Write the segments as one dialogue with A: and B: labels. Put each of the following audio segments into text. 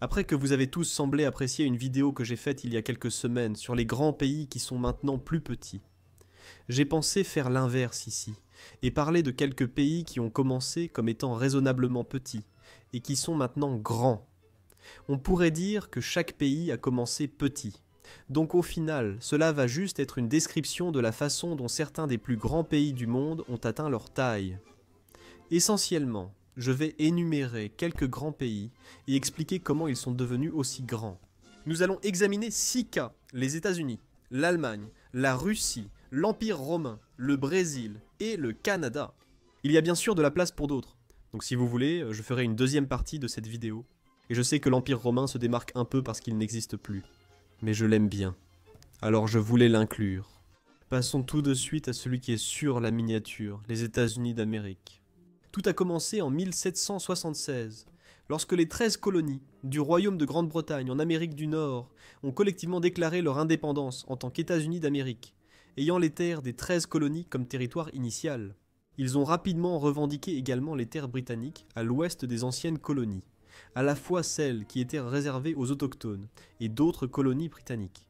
A: Après que vous avez tous semblé apprécier une vidéo que j'ai faite il y a quelques semaines sur les grands pays qui sont maintenant plus petits, j'ai pensé faire l'inverse ici, et parler de quelques pays qui ont commencé comme étant raisonnablement petits, et qui sont maintenant grands. On pourrait dire que chaque pays a commencé petit. Donc au final, cela va juste être une description de la façon dont certains des plus grands pays du monde ont atteint leur taille. Essentiellement, je vais énumérer quelques grands pays et expliquer comment ils sont devenus aussi grands. Nous allons examiner 6 cas: les États-Unis, l'Allemagne, la Russie, l'Empire romain, le Brésil et le Canada. Il y a bien sûr de la place pour d'autres, donc si vous voulez, je ferai une deuxième partie de cette vidéo. Et je sais que l'Empire romain se démarque un peu parce qu'il n'existe plus, mais je l'aime bien, alors je voulais l'inclure. Passons tout de suite à celui qui est sur la miniature, les États-Unis d'Amérique. Tout a commencé en 1776, lorsque les 13 colonies du Royaume de Grande-Bretagne en Amérique du Nord ont collectivement déclaré leur indépendance en tant qu'États-Unis d'Amérique, ayant les terres des 13 colonies comme territoire initial. Ils ont rapidement revendiqué également les terres britanniques à l'ouest des anciennes colonies, à la fois celles qui étaient réservées aux autochtones et d'autres colonies britanniques.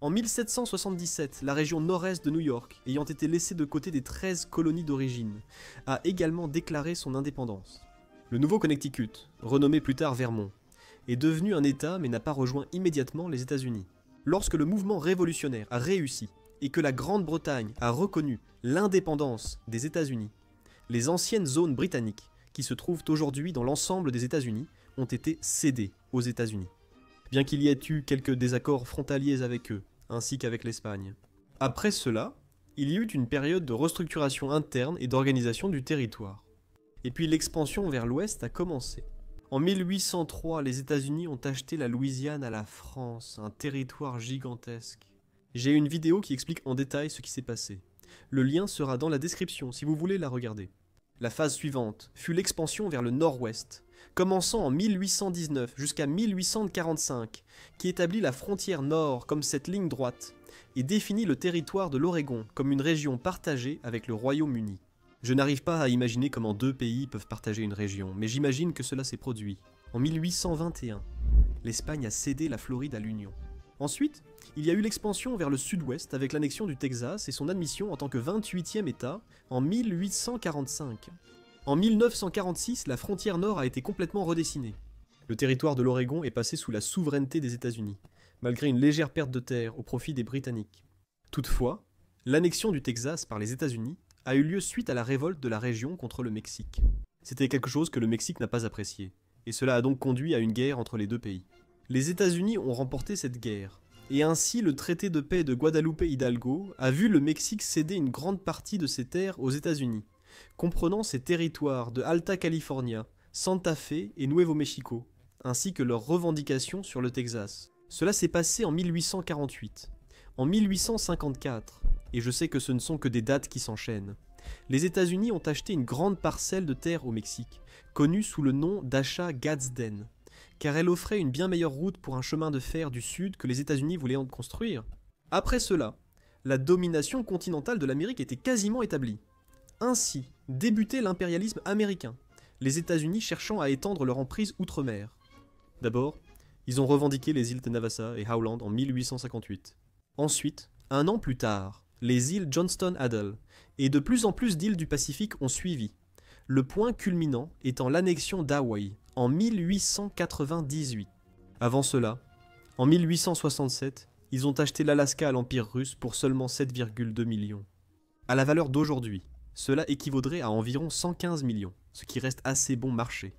A: En 1777, la région nord-est de New York, ayant été laissée de côté des 13 colonies d'origine, a également déclaré son indépendance. Le nouveau Connecticut, renommé plus tard Vermont, est devenu un État mais n'a pas rejoint immédiatement les États-Unis. Lorsque le mouvement révolutionnaire a réussi et que la Grande-Bretagne a reconnu l'indépendance des États-Unis, les anciennes zones britanniques, qui se trouvent aujourd'hui dans l'ensemble des États-Unis, ont été cédées aux États-Unis, bien qu'il y ait eu quelques désaccords frontaliers avec eux, ainsi qu'avec l'Espagne. Après cela, il y eut une période de restructuration interne et d'organisation du territoire. Et puis l'expansion vers l'ouest a commencé. En 1803, les États-Unis ont acheté la Louisiane à la France, un territoire gigantesque. J'ai une vidéo qui explique en détail ce qui s'est passé. Le lien sera dans la description si vous voulez la regarder. La phase suivante fut l'expansion vers le nord-ouest, commençant en 1819 jusqu'à 1845, qui établit la frontière nord comme cette ligne droite, et définit le territoire de l'Oregon comme une région partagée avec le Royaume-Uni. Je n'arrive pas à imaginer comment deux pays peuvent partager une région, mais j'imagine que cela s'est produit. En 1821, l'Espagne a cédé la Floride à l'Union. Ensuite, il y a eu l'expansion vers le sud-ouest avec l'annexion du Texas et son admission en tant que 28e État en 1845. En 1946, la frontière nord a été complètement redessinée. Le territoire de l'Oregon est passé sous la souveraineté des États-Unis, malgré une légère perte de terre au profit des Britanniques. Toutefois, l'annexion du Texas par les États-Unis a eu lieu suite à la révolte de la région contre le Mexique. C'était quelque chose que le Mexique n'a pas apprécié, et cela a donc conduit à une guerre entre les deux pays. Les États-Unis ont remporté cette guerre, et ainsi le traité de paix de Guadalupe Hidalgo a vu le Mexique céder une grande partie de ses terres aux États-Unis, comprenant ses territoires de Alta California, Santa Fe et Nuevo Mexico, ainsi que leurs revendications sur le Texas. Cela s'est passé en 1848. En 1854, et je sais que ce ne sont que des dates qui s'enchaînent, les États-Unis ont acheté une grande parcelle de terre au Mexique, connue sous le nom d'achat Gadsden, car elle offrait une bien meilleure route pour un chemin de fer du sud que les États-Unis voulaient en construire. Après cela, la domination continentale de l'Amérique était quasiment établie. Ainsi débutait l'impérialisme américain, les États-Unis cherchant à étendre leur emprise outre-mer. D'abord, ils ont revendiqué les îles de Navassa et Howland en 1858. Ensuite, un an plus tard, les îles Johnston-Adel et de plus en plus d'îles du Pacifique ont suivi, le point culminant étant l'annexion d'Hawaï en 1898. Avant cela, en 1867, ils ont acheté l'Alaska à l'Empire russe pour seulement 7,2 millions. À la valeur d'aujourd'hui, cela équivaudrait à environ 115 millions, ce qui reste assez bon marché.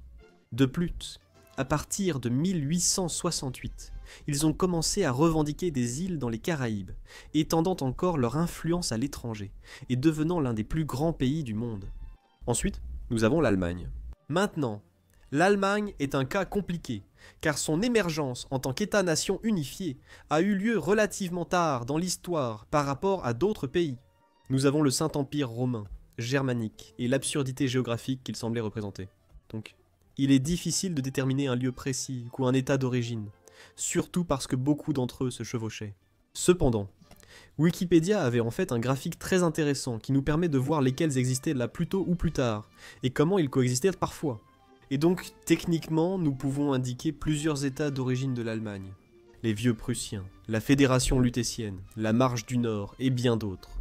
A: De plus, à partir de 1868, ils ont commencé à revendiquer des îles dans les Caraïbes, étendant encore leur influence à l'étranger et devenant l'un des plus grands pays du monde. Ensuite, nous avons l'Allemagne. Maintenant, l'Allemagne est un cas compliqué, car son émergence en tant qu'État-nation unifié a eu lieu relativement tard dans l'histoire par rapport à d'autres pays. Nous avons le Saint-Empire romain, germanique et l'absurdité géographique qu'il semblait représenter. Donc, il est difficile de déterminer un lieu précis ou un état d'origine, surtout parce que beaucoup d'entre eux se chevauchaient. Cependant, Wikipédia avait en fait un graphique très intéressant qui nous permet de voir lesquels existaient là plus tôt ou plus tard, et comment ils coexistaient parfois. Et donc, techniquement, nous pouvons indiquer plusieurs états d'origine de l'Allemagne. Les vieux Prussiens, la Fédération lutétienne, la Marche du Nord et bien d'autres.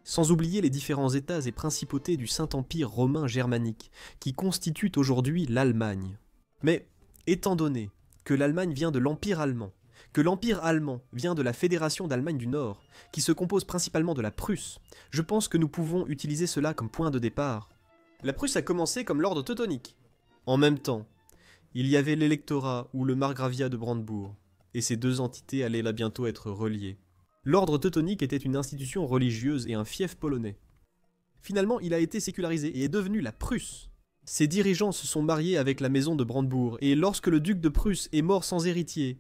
A: Sans oublier les différents états et principautés du Saint-Empire romain germanique, qui constituent aujourd'hui l'Allemagne. Mais, étant donné que l'Allemagne vient de l'Empire allemand, que l'Empire allemand vient de la Fédération d'Allemagne du Nord, qui se compose principalement de la Prusse, je pense que nous pouvons utiliser cela comme point de départ. La Prusse a commencé comme l'ordre teutonique. En même temps, il y avait l'électorat ou le margraviat de Brandebourg, et ces deux entités allaient là bientôt être reliées. L'ordre teutonique était une institution religieuse et un fief polonais. Finalement, il a été sécularisé et est devenu la Prusse. Ses dirigeants se sont mariés avec la maison de Brandebourg, et lorsque le duc de Prusse est mort sans héritier,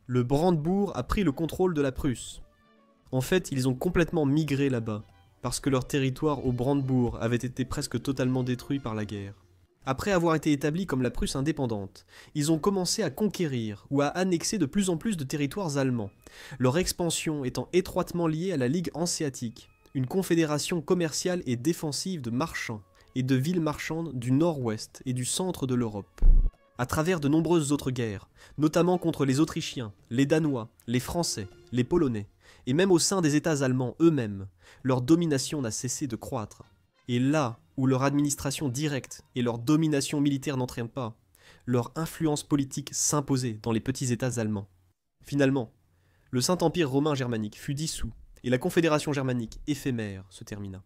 A: le Brandebourg a pris le contrôle de la Prusse. En fait, ils ont complètement migré là-bas, parce que leur territoire au Brandebourg avait été presque totalement détruit par la guerre. Après avoir été établis comme la Prusse indépendante, ils ont commencé à conquérir ou à annexer de plus en plus de territoires allemands, leur expansion étant étroitement liée à la Ligue hanséatique, une confédération commerciale et défensive de marchands et de villes marchandes du nord-ouest et du centre de l'Europe. À travers de nombreuses autres guerres, notamment contre les Autrichiens, les Danois, les Français, les Polonais, et même au sein des États allemands eux-mêmes, leur domination n'a cessé de croître. Et là où leur administration directe et leur domination militaire n'entraient pas, leur influence politique s'imposait dans les petits États allemands. Finalement, le Saint-Empire romain germanique fut dissous et la Confédération germanique éphémère se termina.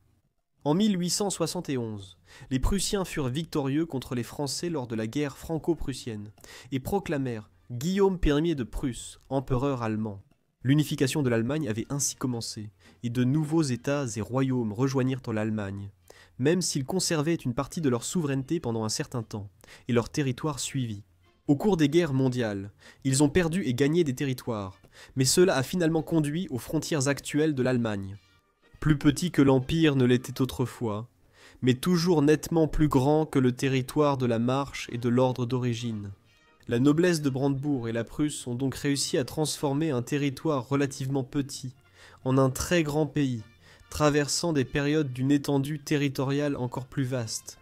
A: En 1871, les Prussiens furent victorieux contre les Français lors de la guerre franco-prussienne et proclamèrent Guillaume Ier de Prusse, empereur allemand. L'unification de l'Allemagne avait ainsi commencé, et de nouveaux États et royaumes rejoignirent l'Allemagne, même s'ils conservaient une partie de leur souveraineté pendant un certain temps, et leur territoire suivit. Au cours des guerres mondiales, ils ont perdu et gagné des territoires, mais cela a finalement conduit aux frontières actuelles de l'Allemagne. Plus petit que l'Empire ne l'était autrefois, mais toujours nettement plus grand que le territoire de la Marche et de l'ordre d'origine. La noblesse de Brandebourg et la Prusse ont donc réussi à transformer un territoire relativement petit en un très grand pays, traversant des périodes d'une étendue territoriale encore plus vaste.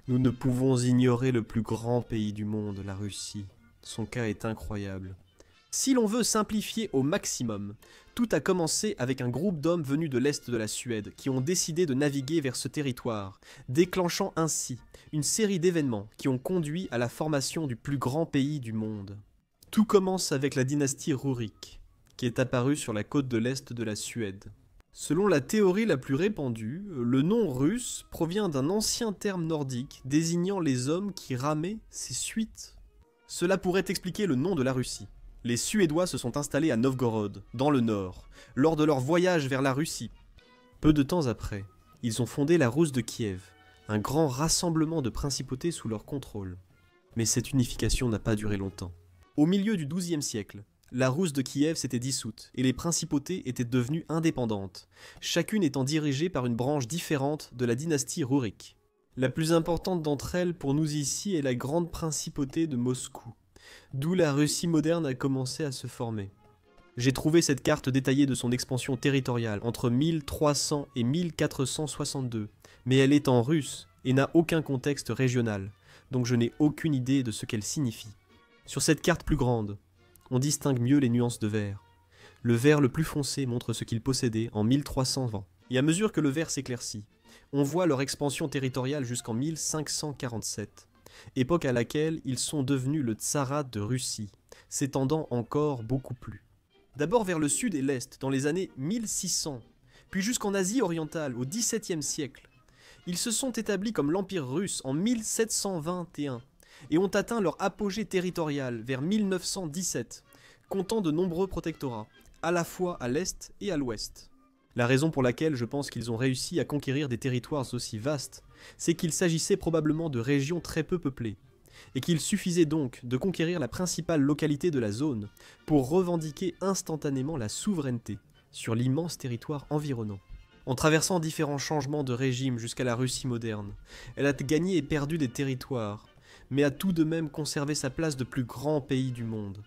A: Nous ne pouvons ignorer le plus grand pays du monde, la Russie. Son cas est incroyable. Si l'on veut simplifier au maximum, tout a commencé avec un groupe d'hommes venus de l'est de la Suède qui ont décidé de naviguer vers ce territoire, déclenchant ainsi une série d'événements qui ont conduit à la formation du plus grand pays du monde. Tout commence avec la dynastie Rurik, qui est apparue sur la côte de l'est de la Suède. Selon la théorie la plus répandue, le nom russe provient d'un ancien terme nordique désignant les hommes qui ramaient ces suites. Cela pourrait expliquer le nom de la Russie. Les Suédois se sont installés à Novgorod, dans le nord, lors de leur voyage vers la Russie. Peu de temps après, ils ont fondé la Rousse de Kiev, un grand rassemblement de principautés sous leur contrôle. Mais cette unification n'a pas duré longtemps. Au milieu du XIIe siècle, la Rousse de Kiev s'était dissoute et les principautés étaient devenues indépendantes, chacune étant dirigée par une branche différente de la dynastie Rurik. La plus importante d'entre elles pour nous ici est la grande principauté de Moscou, d'où la Russie moderne a commencé à se former. J'ai trouvé cette carte détaillée de son expansion territoriale entre 1300 et 1462, mais elle est en russe et n'a aucun contexte régional, donc je n'ai aucune idée de ce qu'elle signifie. Sur cette carte plus grande, on distingue mieux les nuances de vert. Le vert le plus foncé montre ce qu'ils possédaient en 1320, et à mesure que le vert s'éclaircit, on voit leur expansion territoriale jusqu'en 1547. Époque à laquelle ils sont devenus le Tsarat de Russie, s'étendant encore beaucoup plus. D'abord vers le sud et l'est, dans les années 1600, puis jusqu'en Asie orientale, au XVIIe siècle. Ils se sont établis comme l'Empire russe en 1721 et ont atteint leur apogée territorial vers 1917, comptant de nombreux protectorats, à la fois à l'est et à l'ouest. La raison pour laquelle je pense qu'ils ont réussi à conquérir des territoires aussi vastes, c'est qu'il s'agissait probablement de régions très peu peuplées, et qu'il suffisait donc de conquérir la principale localité de la zone pour revendiquer instantanément la souveraineté sur l'immense territoire environnant. En traversant différents changements de régime jusqu'à la Russie moderne, elle a gagné et perdu des territoires, mais a tout de même conservé sa place de plus grand pays du monde.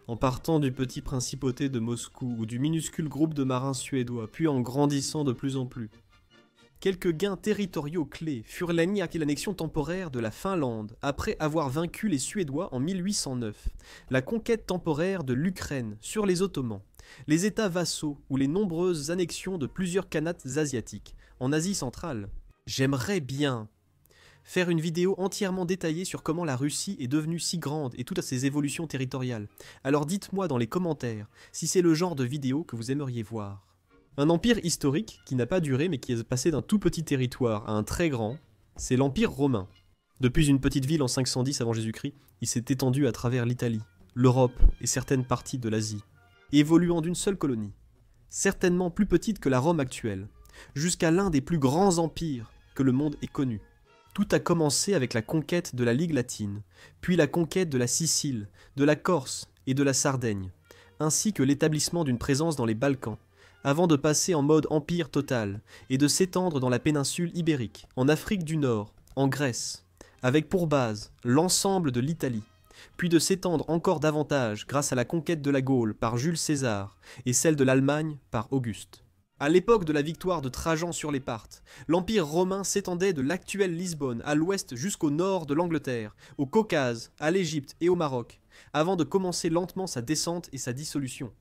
A: En partant du petit principauté de Moscou ou du minuscule groupe de marins suédois, puis en grandissant de plus en plus. Quelques gains territoriaux clés furent l'annexion temporaire de la Finlande après avoir vaincu les Suédois en 1809, la conquête temporaire de l'Ukraine sur les Ottomans, les États vassaux ou les nombreuses annexions de plusieurs khanates asiatiques en Asie centrale. J'aimerais bien faire une vidéo entièrement détaillée sur comment la Russie est devenue si grande et toutes ses évolutions territoriales. Alors dites-moi dans les commentaires si c'est le genre de vidéo que vous aimeriez voir. Un empire historique qui n'a pas duré mais qui est passé d'un tout petit territoire à un très grand, c'est l'Empire romain. Depuis une petite ville en 510 avant Jésus-Christ, il s'est étendu à travers l'Italie, l'Europe et certaines parties de l'Asie, évoluant d'une seule colonie, certainement plus petite que la Rome actuelle, jusqu'à l'un des plus grands empires que le monde ait connu. Tout a commencé avec la conquête de la Ligue latine, puis la conquête de la Sicile, de la Corse et de la Sardaigne, ainsi que l'établissement d'une présence dans les Balkans, avant de passer en mode empire total et de s'étendre dans la péninsule ibérique, en Afrique du Nord, en Grèce, avec pour base l'ensemble de l'Italie, puis de s'étendre encore davantage grâce à la conquête de la Gaule par Jules César et celle de l'Allemagne par Auguste. À l'époque de la victoire de Trajan sur les Parthes, l'Empire romain s'étendait de l'actuelle Lisbonne à l'ouest jusqu'au nord de l'Angleterre, au Caucase, à l'Égypte et au Maroc, avant de commencer lentement sa descente et sa dissolution.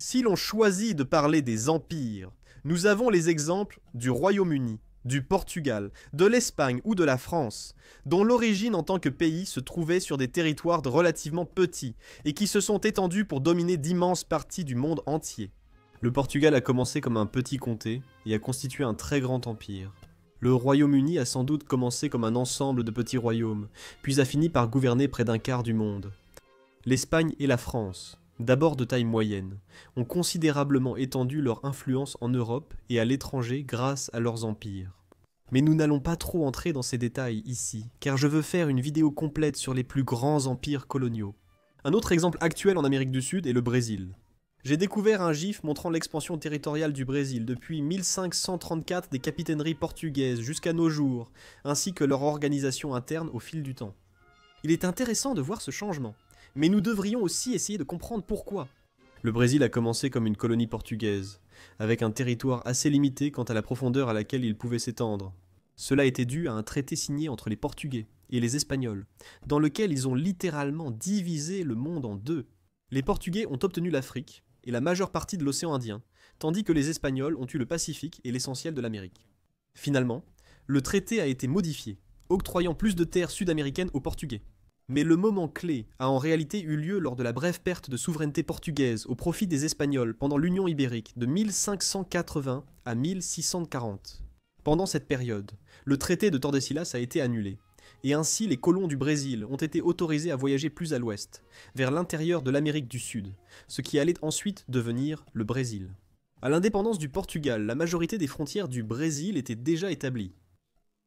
A: Si l'on choisit de parler des empires, nous avons les exemples du Royaume-Uni, du Portugal, de l'Espagne ou de la France, dont l'origine en tant que pays se trouvait sur des territoires relativement petits et qui se sont étendus pour dominer d'immenses parties du monde entier. Le Portugal a commencé comme un petit comté et a constitué un très grand empire. Le Royaume-Uni a sans doute commencé comme un ensemble de petits royaumes, puis a fini par gouverner près d'un quart du monde. L'Espagne et la France, d'abord de taille moyenne, ont considérablement étendu leur influence en Europe et à l'étranger grâce à leurs empires. Mais nous n'allons pas trop entrer dans ces détails ici, car je veux faire une vidéo complète sur les plus grands empires coloniaux. Un autre exemple actuel en Amérique du Sud est le Brésil. J'ai découvert un gif montrant l'expansion territoriale du Brésil depuis 1534 des capitaineries portugaises jusqu'à nos jours, ainsi que leur organisation interne au fil du temps. Il est intéressant de voir ce changement. Mais nous devrions aussi essayer de comprendre pourquoi. Le Brésil a commencé comme une colonie portugaise, avec un territoire assez limité quant à la profondeur à laquelle il pouvait s'étendre. Cela était dû à un traité signé entre les Portugais et les Espagnols, dans lequel ils ont littéralement divisé le monde en deux. Les Portugais ont obtenu l'Afrique et la majeure partie de l'océan Indien, tandis que les Espagnols ont eu le Pacifique et l'essentiel de l'Amérique. Finalement, le traité a été modifié, octroyant plus de terres sud-américaines aux Portugais. Mais le moment clé a en réalité eu lieu lors de la brève perte de souveraineté portugaise au profit des Espagnols pendant l'Union ibérique de 1580 à 1640. Pendant cette période, le traité de Tordesillas a été annulé, et ainsi les colons du Brésil ont été autorisés à voyager plus à l'ouest, vers l'intérieur de l'Amérique du Sud, ce qui allait ensuite devenir le Brésil. À l'indépendance du Portugal, la majorité des frontières du Brésil étaient déjà établies.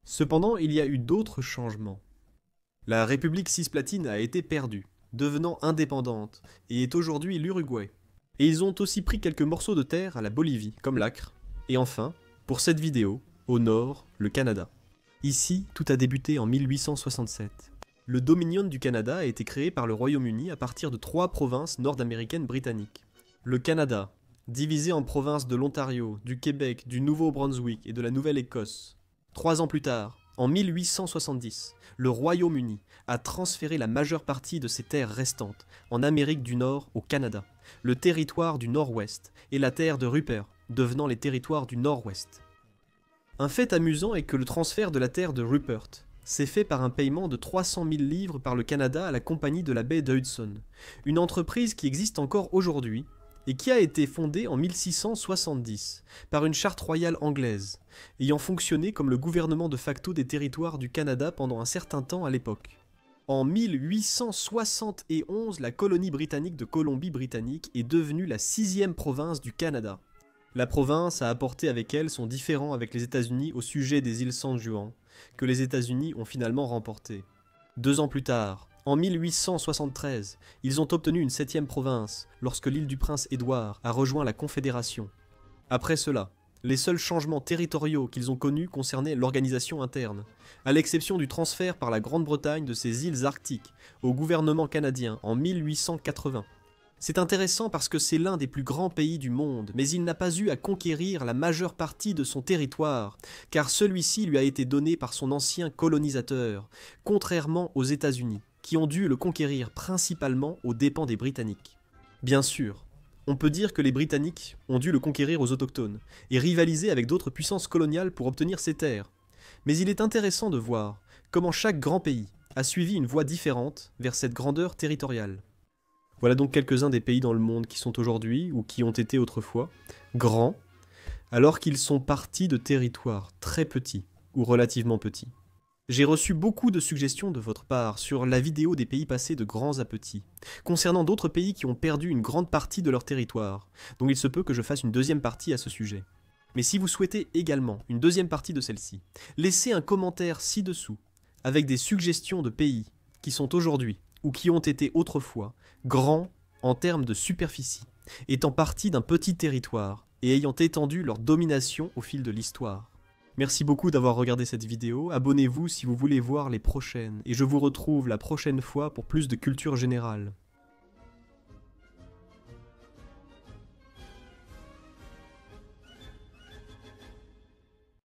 A: Cependant, il y a eu d'autres changements. La République cisplatine a été perdue, devenant indépendante, et est aujourd'hui l'Uruguay. Et ils ont aussi pris quelques morceaux de terre à la Bolivie, comme l'Acre. Et enfin, pour cette vidéo, au nord, le Canada. Ici, tout a débuté en 1867. Le Dominion du Canada a été créé par le Royaume-Uni à partir de 3 provinces nord-américaines britanniques. Le Canada, divisé en provinces de l'Ontario, du Québec, du Nouveau-Brunswick et de la Nouvelle-Écosse. 3 ans plus tard, en 1870, le Royaume-Uni a transféré la majeure partie de ses terres restantes en Amérique du Nord au Canada, le territoire du Nord-Ouest et la terre de Rupert, devenant les territoires du Nord-Ouest. Un fait amusant est que le transfert de la terre de Rupert s'est fait par un paiement de 300 000 livres par le Canada à la Compagnie de la baie de Hudson, une entreprise qui existe encore aujourd'hui et qui a été fondée en 1670 par une charte royale anglaise, ayant fonctionné comme le gouvernement de facto des territoires du Canada pendant un certain temps à l'époque. En 1871, la colonie britannique de Colombie-Britannique est devenue la 6e province du Canada. La province a apporté avec elle son différend avec les États-Unis au sujet des îles San Juan, que les États-Unis ont finalement remporté. 2 ans plus tard, en 1873, ils ont obtenu une 7e province, lorsque l'île du Prince-Édouard a rejoint la Confédération. Après cela, les seuls changements territoriaux qu'ils ont connus concernaient l'organisation interne, à l'exception du transfert par la Grande-Bretagne de ses îles arctiques au gouvernement canadien en 1880. C'est intéressant parce que c'est l'un des plus grands pays du monde, mais il n'a pas eu à conquérir la majeure partie de son territoire, car celui-ci lui a été donné par son ancien colonisateur, contrairement aux États-Unis, qui ont dû le conquérir principalement aux dépens des Britanniques. Bien sûr, on peut dire que les Britanniques ont dû le conquérir aux autochtones, et rivaliser avec d'autres puissances coloniales pour obtenir ces terres. Mais il est intéressant de voir comment chaque grand pays a suivi une voie différente vers cette grandeur territoriale. Voilà donc quelques-uns des pays dans le monde qui sont aujourd'hui, ou qui ont été autrefois, grands, alors qu'ils sont partis de territoires très petits, ou relativement petits. J'ai reçu beaucoup de suggestions de votre part sur la vidéo des pays passés de grands à petits, concernant d'autres pays qui ont perdu une grande partie de leur territoire, donc il se peut que je fasse une deuxième partie à ce sujet. Mais si vous souhaitez également une deuxième partie de celle-ci, laissez un commentaire ci-dessous, avec des suggestions de pays qui sont aujourd'hui, ou qui ont été autrefois, grands en termes de superficie, étant partis d'un petit territoire, et ayant étendu leur domination au fil de l'histoire. Merci beaucoup d'avoir regardé cette vidéo, abonnez-vous si vous voulez voir les prochaines, et je vous retrouve la prochaine fois pour plus de culture générale.